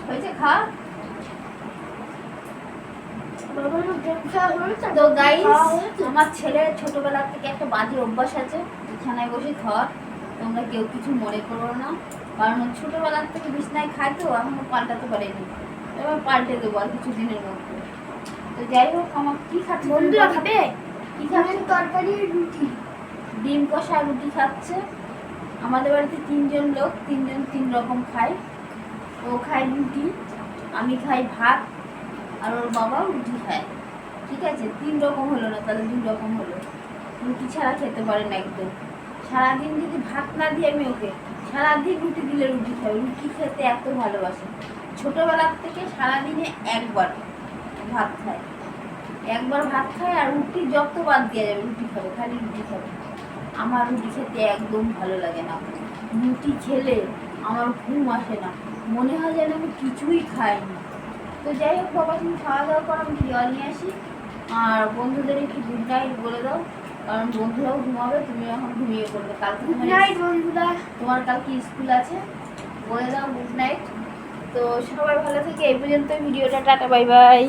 হয়েছে খা। তো গাইস, আমার ছেলের ছোটবেলা থেকে একটা বাজে অভ্যাস আছে বিছানায় বসে খাওয়ার। তোমরা কেউ কিছু মনে করো না, কারণ ছোটবেলার থেকে বিছানায় খাই তো এখনো পাল্টাতে পারিনি। এবার পাল্টে দেবো আর কিছু দিনের মধ্যে। তো যাই হোক, আমার কি খাচ্ছে বন্ধুরা খাবে? কি খাচ্ছে? তরকারি, রুটি, ডিম কষা রুটি খাচ্ছে। আমাদের বাড়িতে 3 জন লোক, 3 জন 3 রকম খায়। ও খায় রুটি, আমি খাই ভাত, আর ওর বাবাও রুটি খায়। ঠিক আছে, 3 রকম হলো না, তাহলে 2 রকম হলো। রুটি ছাড়া খেতে পারে না একদম। সারাদিন যদি ভাত না দিই আমি ওকে, সারাদিন রুটি দিলে রুটি খাবে। রুটি খেতে এত ভালোবাসে। ছোটোবেলার থেকে সারাদিনে একবার ভাত খায়, একবার ভাত খায়, আর রুটি যত বাদ দেওয়া যাবে রুটি খাবে, খালি রুটি খাবে। আমার রুটি খেতে একদম ভালো লাগে না। রুটি খেলে আমার ঘুম আসে না, মনে হয় যেন আমি কিছুই খাইনি। তো যাই হোক বাবা, তুমি খাওয়া দাওয়া করো, আমি জল নিয়ে আসি। আর বন্ধুদের একটু গুড নাইট বলে দাও, কারণ বন্ধুরাও ঘুমাবে, তুমি এখন ঘুমিয়ে পড়বে। কালকে তোমার কালকে স্কুল আছে, বলে দাও গুড নাইট। তো সবাই ভালো থেকে এই পর্যন্ত ভিডিওটা, টাটা বাই বাই।